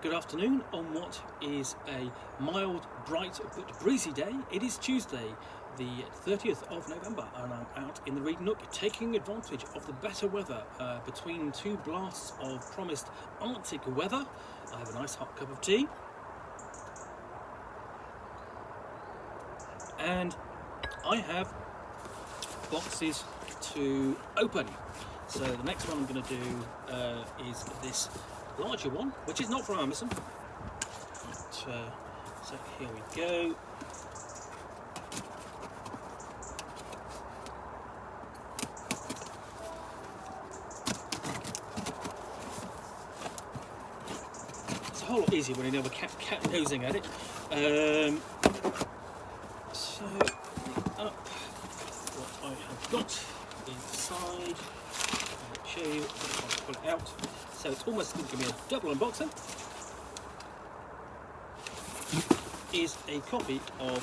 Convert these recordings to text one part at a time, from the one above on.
Good afternoon on what is a mild, bright but breezy day. It is Tuesday, the 30th of November, and I'm out in the Reed Nook taking advantage of the better weather between two blasts of promised Arctic weather. I have a nice hot cup of tea, and I have boxes to open. So the next one I'm going to do is this larger one, which is not from Amazon. So here we go. It's a whole lot easier when you know the cat nosing at it. So up what I have got inside. I'll show you. I'll pull it out. So it's almost going to give me a double unboxing. Is a copy of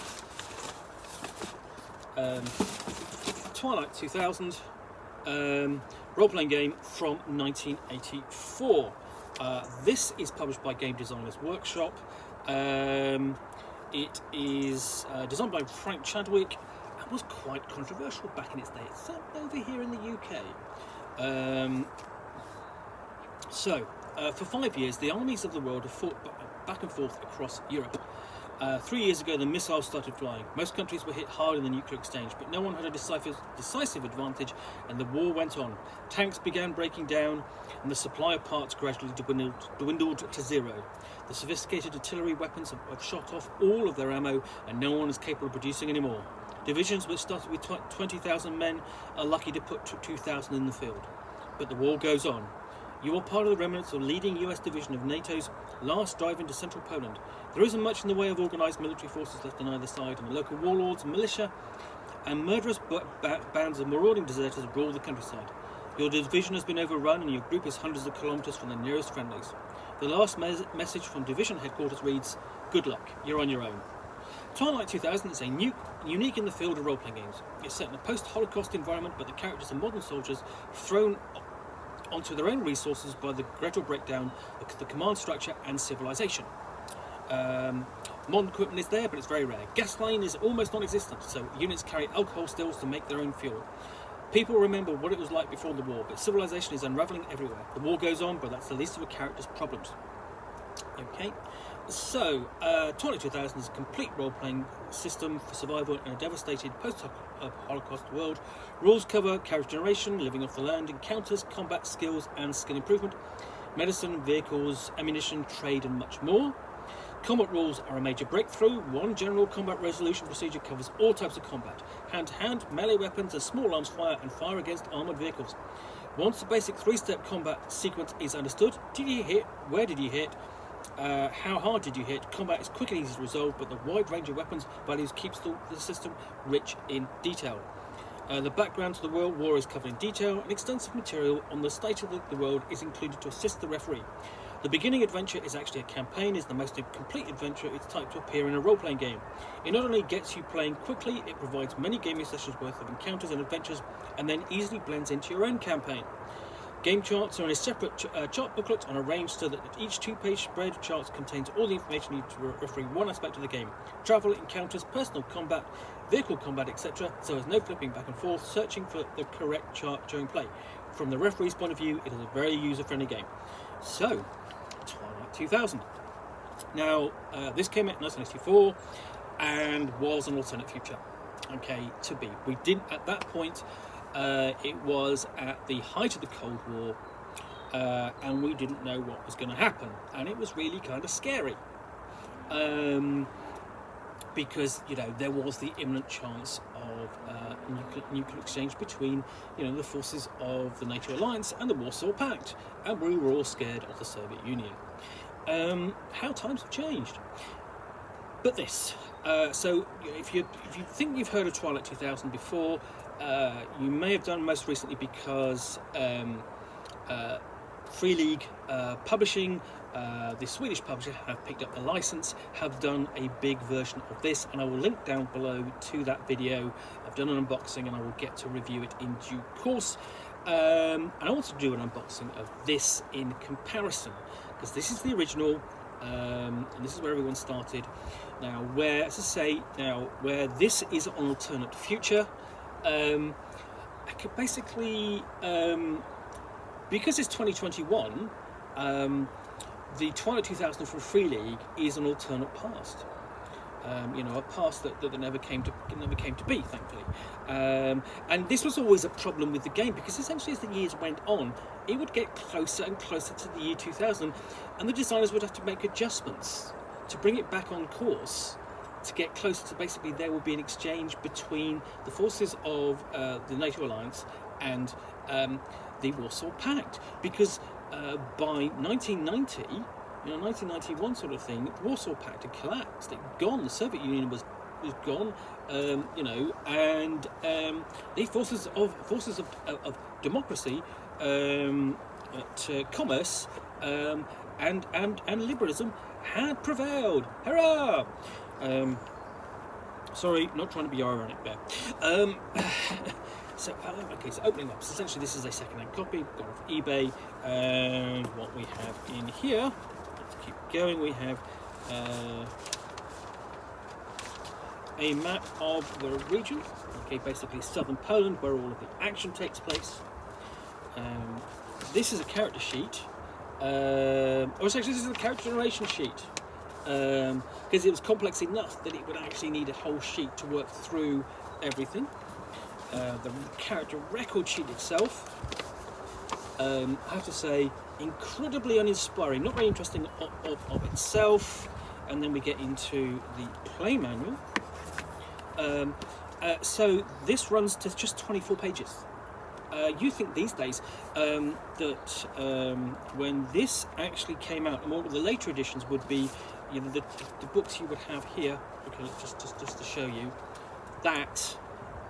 Twilight 2000 role-playing game from 1984. This is published by Game Designers Workshop. It is designed by Frank Chadwick and was quite controversial back in its day. It's over here in the UK. For 5 years, the armies of the world have fought back and forth across Europe. 3 years ago, the missiles started flying. Most countries were hit hard in the nuclear exchange, but no one had a decisive advantage, and the war went on. Tanks began breaking down, and the supply of parts gradually dwindled to zero. The sophisticated artillery weapons have shot off all of their ammo, and no one is capable of producing any more. Divisions which started with 20,000 men are lucky to put 2,000 in the field. But the war goes on. You are part of the remnants of the leading US division of NATO's last drive into central Poland. There isn't much in the way of organised military forces left on either side, and the local warlords, militia, and murderous bands of marauding deserters rule the countryside. Your division has been overrun, and your group is hundreds of kilometres from the nearest friendlies. The last message from division headquarters reads, "Good luck, you're on your own." Twilight 2000 is unique in the field of role-playing games. It's set in a post-Holocaust environment, but the characters are modern soldiers thrown onto their own resources by the gradual breakdown of the command structure and civilization. Modern equipment is there, but it's very rare. Gasoline is almost non-existent, so units carry alcohol stills to make their own fuel. People remember what it was like before the war, but civilization is unraveling everywhere. The war goes on, but that's the least of a character's problems. Okay, so Twilight 2000 is a complete role-playing system for survival in a devastated post-Holocaust world. Rules cover character generation, living off the land, encounters, combat skills and skill improvement, medicine, vehicles, ammunition, trade and much more. Combat rules are a major breakthrough. One general combat resolution procedure covers all types of combat: hand-to-hand, melee weapons and small arms fire, and fire against armoured vehicles. Once the basic three-step combat sequence is understood, did you hit, where did you hit, how hard did you hit, combat is quick and easy to resolve, but the wide range of weapons values keeps the system rich in detail. The background to the world war is covered in detail, and extensive material on the state of the world is included to assist the referee. The beginning adventure is actually a campaign, is the most complete adventure of its type to appear in a role-playing game. It not only gets you playing quickly, it provides many gaming sessions worth of encounters and adventures, and then easily blends into your own campaign. Game charts are in a separate chart booklet and arranged so that each two-page spread of charts contains all the information needed to referee one aspect of the game: travel, encounters, personal combat, vehicle combat, etc. So there's no flipping back and forth, searching for the correct chart during play. From the referee's point of view, it is a very user-friendly game. So, Twilight 2000. Now, this came out in 1984 and was an alternate future. Okay, to be. We didn't, at that point, it was at the height of the Cold War, and we didn't know what was going to happen, and it was really kind of scary, because there was the imminent chance of nuclear exchange between the forces of the NATO alliance and the Warsaw Pact, and we were all scared of the Soviet Union. How times have changed. But this, so if you think you've heard of Twilight 2000 before, you may have done most recently because Free League Publishing, the Swedish publisher, have picked up the license, have done a big version of this, and I will link down below to that video. I've done an unboxing and I will get to review it in due course. And I want to do an unboxing of this in comparison, because this is the original, and this is where everyone started. Now, where, as I say, where this is an alternate future, I could basically, because it's 2021, the Twilight 2000 for Free League is an alternate past. A past that never came to be, thankfully. And this was always a problem with the game, because essentially as the years went on, it would get closer and closer to the year 2000, and the designers would have to make adjustments to bring it back on course, to get closer to basically there will be an exchange between the forces of the NATO alliance and the Warsaw Pact, because by 1990, 1991 sort of thing, the Warsaw Pact had collapsed. It had gone. The Soviet Union was gone. And the forces of democracy, commerce, and liberalism had prevailed. Hurrah! Sorry, not trying to be ironic there. So opening up. So essentially, this is a second-hand copy, gone off eBay, and what we have in here. Let's keep going. We have a map of the region. Okay, basically southern Poland, where all of the action takes place. This is a character sheet. This is a character generation sheet. Because it was complex enough that it would actually need a whole sheet to work through everything. The character record sheet itself, I have to say, incredibly uninspiring, not very interesting of itself. And then we get into the play manual. So this runs to just 24 pages. You think these days that when this actually came out, and all of the later editions would be, the books you would have here. Okay, just to show you, that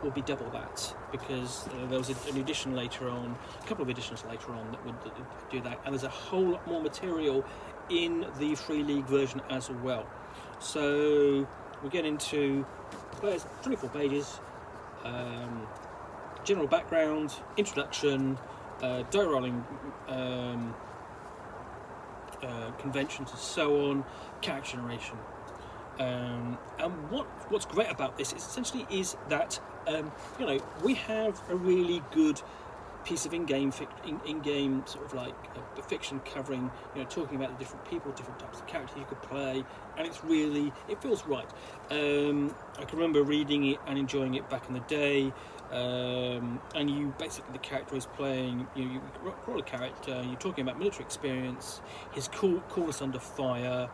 will be double that, because there was an edition later on, a couple of editions later on that would do that, and there's a whole lot more material in the Free League version as well. So we get into players, 24 pages. General background, introduction, die rolling conventions and so on, character generation. And what's great about this is essentially is that we have a really good piece of in-game sort of like fiction covering, talking about the different people, different types of characters you could play, and it feels right. I can remember reading it and enjoying it back in the day. And you basically, the character is playing, you roll a character, you're talking about military experience, his coolness under fire,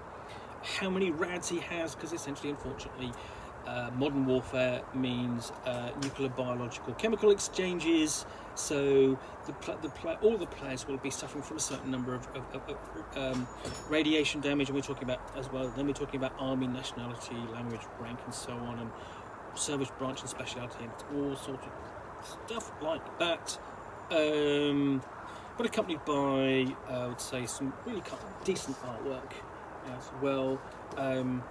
how many rads he has, because essentially, unfortunately, modern warfare means nuclear, biological, chemical exchanges. So all the players will be suffering from a certain number of radiation damage, and we're talking about as well. Then we're talking about army, nationality, language, rank, and so on, and service branch and speciality, and all sorts of stuff like that. But accompanied by, I would say, some really decent artwork as well. And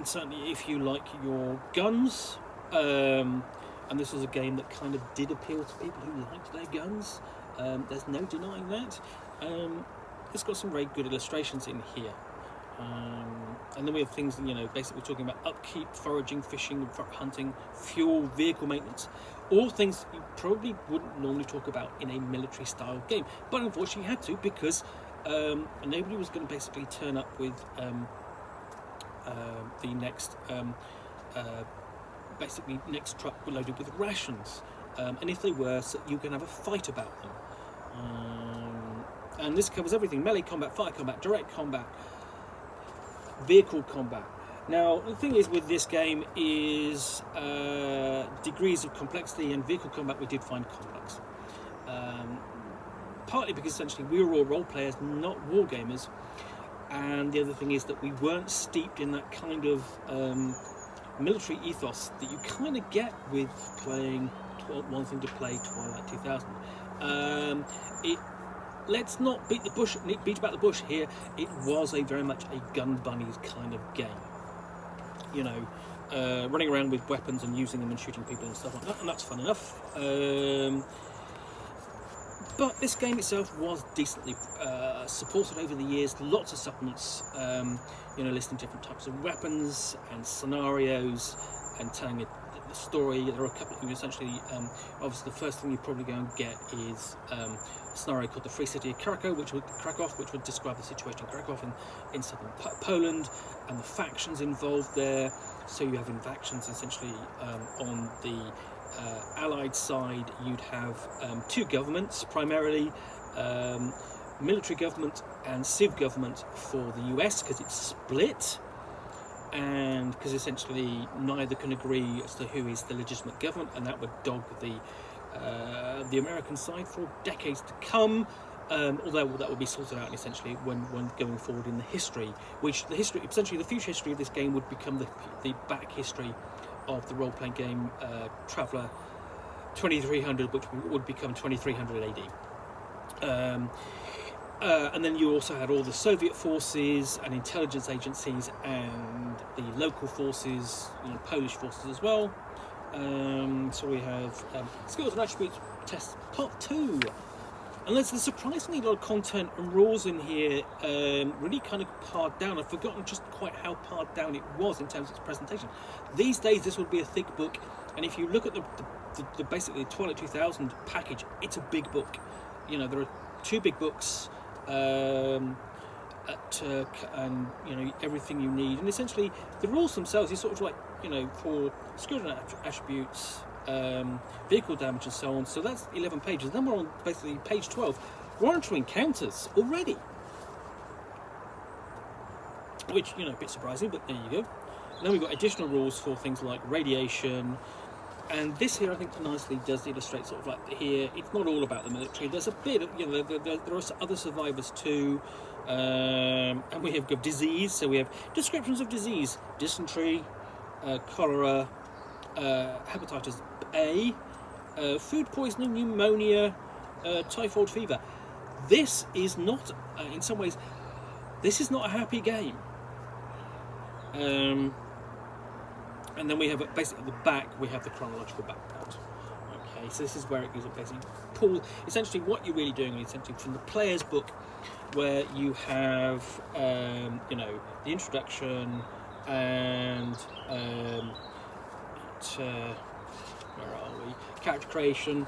certainly, if you like your guns, and this was a game that kind of did appeal to people who liked their guns. There's no denying that. It's got some very good illustrations in here. And then we have things, basically talking about upkeep, foraging, fishing, hunting, fuel, vehicle maintenance. All things you probably wouldn't normally talk about in a military style game. But unfortunately you had to, because nobody was going to basically turn up with the next next truck loaded with rations, and if they were, so you can have a fight about them. And this covers everything: melee combat, fire combat, direct combat, vehicle combat. Now the thing is with this game is degrees of complexity, and vehicle combat we did find complex, partly because essentially we were all role players, not war gamers, and the other thing is that we weren't steeped in that kind of military ethos that you kind of get with playing wanting to play Twilight 2000. Let's not beat about the bush here. It was very much a gun bunnies kind of game, running around with weapons and using them and shooting people and stuff like that, and that's fun enough. But this game itself was decently supported over the years. Lots of supplements, listing different types of weapons and scenarios and telling the story. There are a couple of essentially, obviously the first thing you probably go and get is a scenario called the Free City of Krakow, which would describe the situation in Krakow in southern Poland and the factions involved there. So you have factions essentially on the Allied side. You'd have two governments, primarily military government and civ government for the US, because it's split, and because essentially neither can agree as to who is the legitimate government, and that would dog the American side for decades to come. Although that would be sorted out essentially when going forward in the history, essentially the future history of this game would become the back history of the role-playing game Traveller 2300, which would become 2300 AD. And then you also had all the Soviet forces and intelligence agencies and the local forces, Polish forces as well. So we have skills and attributes test part 2. And there's surprisingly a lot of content and rules in here, really kind of pared down. I've forgotten just quite how pared down it was in terms of its presentation. These days, this would be a thick book, and if you look at the basically Twilight 2000 package, it's a big book. There are 2 big books, and everything you need. And essentially, the rules themselves is sort of like for skills and attributes. Vehicle damage and so on. So that's 11 pages. Then we're on basically page 12. We're on to encounters already, which a bit surprising, but there you go. And then we've got additional rules for things like radiation, and this here I think nicely does illustrate sort of like here. It's not all about the military. There's a bit of there are other survivors too, and we have got disease. So we have descriptions of disease: dysentery, cholera, hepatitis A, food poisoning, pneumonia, typhoid fever. This is not, in some ways, this is not a happy game. And then we have basically at the back we have the chronological background. Okay, so this is where it goes up basically. Essentially, what you're really doing is essentially from the player's book, where you have the introduction and where are we? Character creation.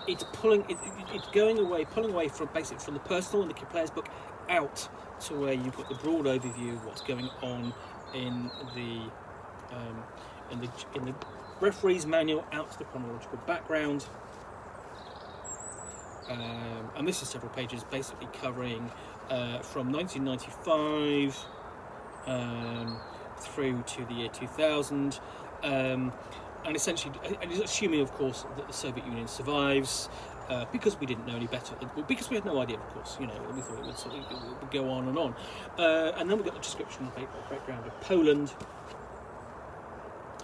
It's pulling away from basically from the personal in the player's book out to where you've got the broad overview of what's going on in the referee's manual out to the chronological background. And this is several pages basically covering from 1995 through to the year 2000. And essentially, assuming, of course, that the Soviet Union survives, because we didn't know any better, because we had no idea, of course, we thought it would go on and on. And then we've got the description of the background of Poland,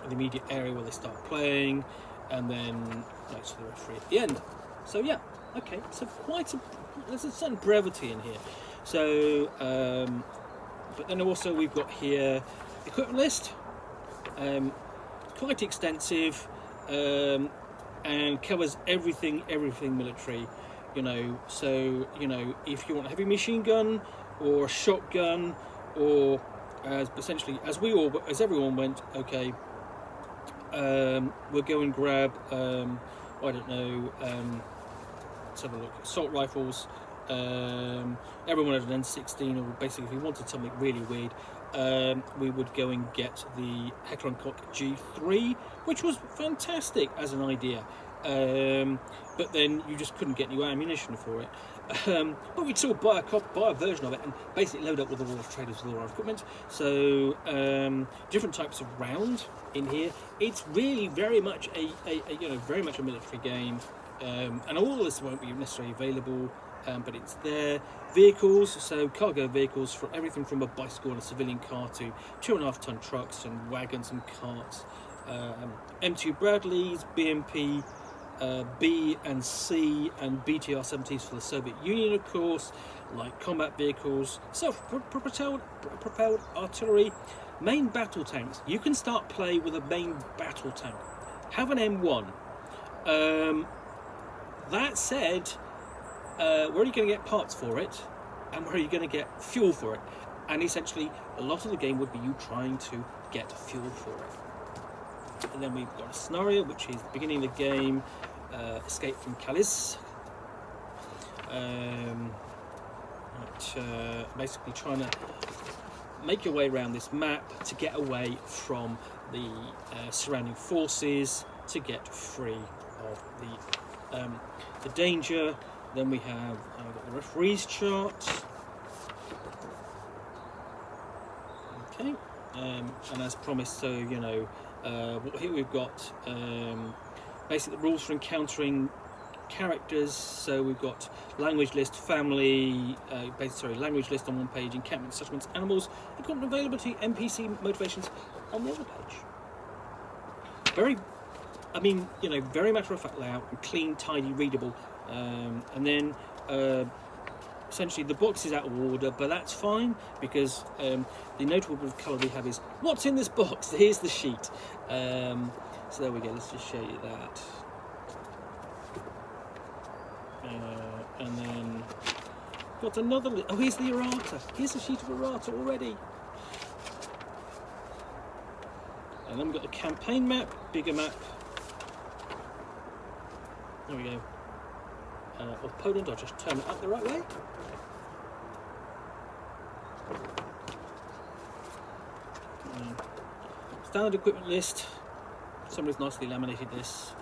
the immediate area where they start playing, and then notes to the referee at the end. So yeah, okay, so there's a certain brevity in here. So, but then also we've got here equipment list. Quite extensive, and covers everything military, so if you want a heavy machine gun or a shotgun, or as everyone went, okay, we'll go and grab I don't know, let's have a look, assault rifles. Everyone had an N16, or basically if you wanted something really weird, we would go and get the Heckler & Koch G3, which was fantastic as an idea, but then you just couldn't get new ammunition for it. But we'd still buy a version of it and basically load up with all the traders with all our equipment. So different types of round in here. It's really very much a military game, and all of this won't be necessarily available. But it's there. Vehicles, so cargo vehicles, for everything from a bicycle and a civilian car to 2.5-ton trucks and wagons and carts. M2 Bradleys, BMP B and C and BTR-70s for the Soviet Union, of course, light combat vehicles, self-propelled artillery, main battle tanks. You can start play with a main battle tank. Have an M1. That said, where are you going to get parts for it, and where are you going to get fuel for it? And essentially, a lot of the game would be you trying to get fuel for it. And then we've got a scenario, which is the beginning of the game, escape from Calais. Basically trying to make your way around this map to get away from the surrounding forces, to get free of the danger. Then we have got the referee's chart. Okay, and as promised, so you know, here we've got basically the rules for encountering characters. So we've got language list, family, language list on one page, encampment, settlements, animals, equipment availability, NPC motivations on the other page. Very, I mean, you know, very matter of fact layout, and clean, tidy, readable, and then essentially the box is out of order, but that's fine because the notable bit of colour we have is what's in this box. Here's the sheet. So there we go. Let's just show you that. And then got another. Oh, here's the errata. Here's a sheet of errata already. And then we've got the campaign map, bigger map. There we go. Of Poland. I'll just turn it up the right way. Standard equipment list. Somebody's nicely laminated this.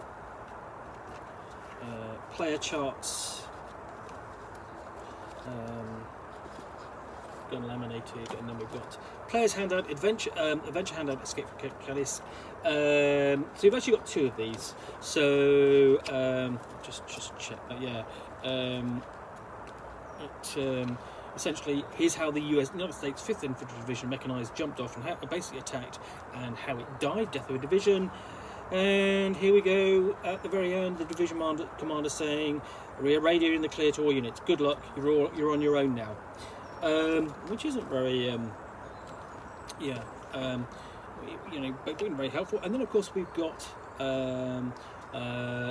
Player charts. Again laminated, and then we've got players handout, adventure handout, escape from Calais. So you've actually got two of these. So just check that. Yeah. Essentially, here's how the United States 5th Infantry Division mechanized jumped off and basically attacked, and how it died, death of a division. And here we go at the very end, the division commander saying, "We are radioing the clear to all units. Good luck. You're on your own now," which isn't very, being very helpful. And then of course we've got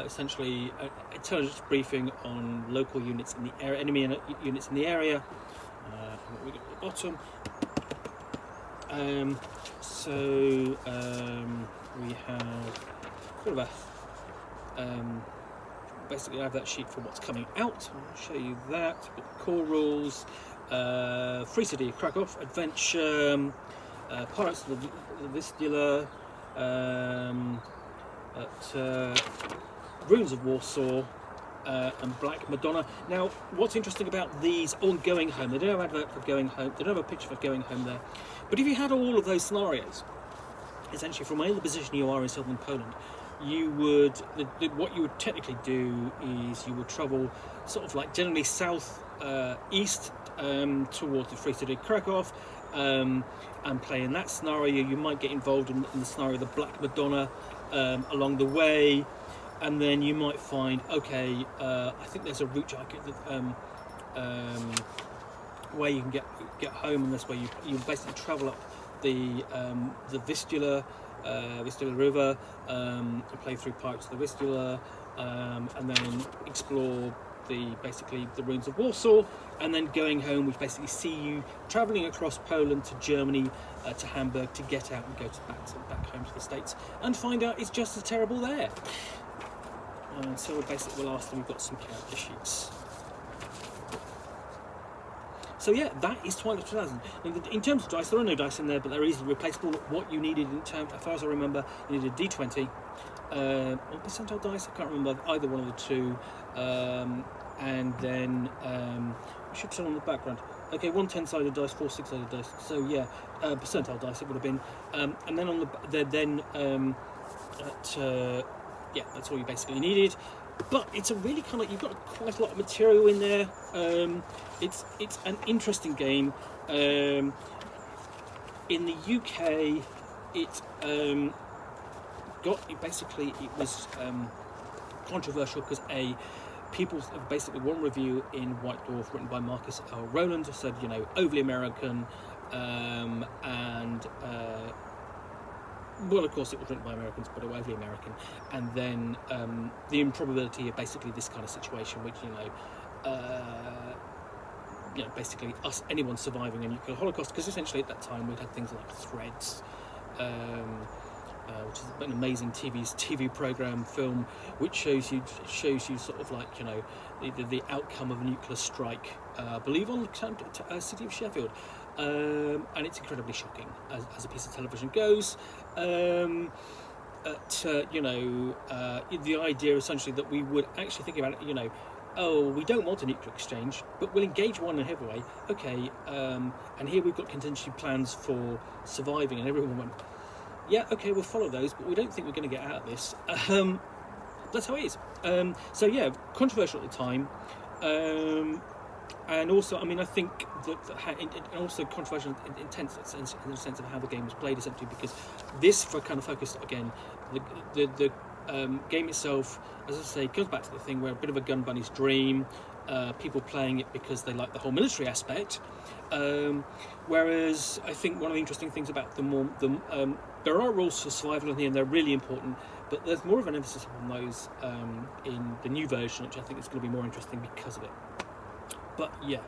essentially intelligence briefing on local units in the area, enemy units in the area. What we got at the bottom. We have sort of a basically I have that sheet for what's coming out. I'll show you that. We've got the core rules, Free City of Krakow, Adventure, Pirates of the Vistula, Ruins of Warsaw, and Black Madonna. Now, what's interesting about these on Going Home, they don't have an advert for Going Home, they don't have a picture for Going Home there, but if you had all of those scenarios, essentially from any position you are in southern Poland, you would, what you would technically do is you would travel sort of like generally south east towards the Free City of Krakow, and play in that scenario. You might get involved in the scenario of the Black Madonna along the way, and then you might find, okay, I think there's a route where you can get home, and this way you basically travel up the Vistula River, and play through Pirates of the Vistula, and then explore basically the ruins of Warsaw, and then Going Home, which basically see you travelling across Poland to Germany, to Hamburg, to get out and go back home to the States, and find out it's just as terrible there. So basically, we'll ask them. We've got some character sheets. So yeah, that is Twilight 2000. In terms of dice, there are no dice in there, but they're easily replaceable. What you needed in terms, as far as I remember, you needed a D20, or percentile dice. I can't remember either one of the two. And then we should turn on the background. Okay, 1 10-sided dice, 4 6-sided dice. So yeah, percentile dice it would have been. And then on yeah, that's all you basically needed. But it's a really kind of, you've got quite a lot of material in there. It's an interesting game. In the UK, it was controversial because basically one review in White Dwarf written by Marcus L. Rowland said, you know, overly American, well, of course, it was written by Americans, but it was overly American. And then the improbability of basically this kind of situation, which, you know, basically anyone surviving a nuclear holocaust, because essentially at that time we'd had things like Threads, which is an amazing TV program film, which shows you sort of like the outcome of a nuclear strike, I believe on the city of Sheffield, and it's incredibly shocking as a piece of television goes. The idea essentially that we would actually think about it, oh, we don't want a nuclear exchange, but we'll engage one in a heavy way. Okay, and here we've got contingency plans for surviving, and everyone went, yeah, okay, we'll follow those, but we don't think we're going to get out of this. That's how it is. So yeah, controversial at the time, and also, I mean, I think and also controversial, intense in the sense of how the game was played, essentially, because this kind of focused again the game itself, as I say, goes back to the thing where a bit of a gun bunny's dream, people playing it because they like the whole military aspect, whereas I think one of the interesting things about there are rules for survival in here, and they're really important, but there's more of an emphasis on those in the new version, which I think is going to be more interesting because of it. But yeah,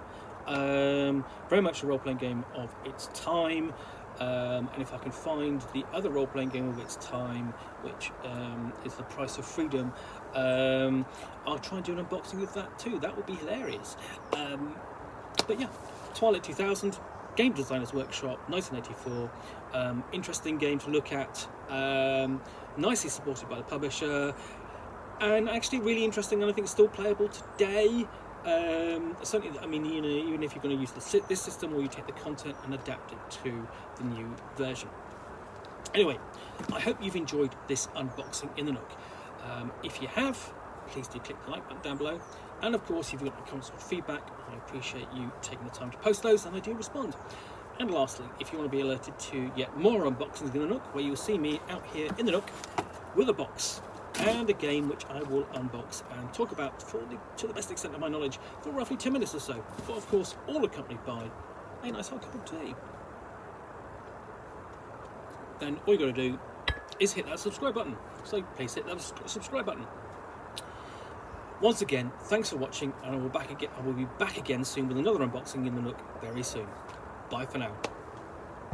very much a role-playing game of its time. And if I can find the other role-playing game of its time, which is The Price of Freedom, I'll try and do an unboxing of that too. That would be hilarious. But yeah, Twilight 2000, Game Designers Workshop, 1984. Interesting game to look at. Nicely supported by the publisher, and actually really interesting, and I think still playable today. Certainly, I mean, even if you're going to use this system, or you take the content and adapt it to the new version. Anyway, I hope you've enjoyed this unboxing in the Nook. If you have, please do click the like button down below, and of course, if you've got any comments or feedback, I appreciate you taking the time to post those, and I do respond. And lastly, if you want to be alerted to yet more unboxings in the Nook, where you'll see me out here in the Nook with a box and a game which I will unbox and talk about to the best extent of my knowledge for roughly 10 minutes or so, but of course all accompanied by a nice hot cup of tea. Then all you got to do is hit that subscribe button, so please hit that subscribe button. Once again, thanks for watching, and I will be back again soon with another unboxing in the Nook very soon. Bye for now.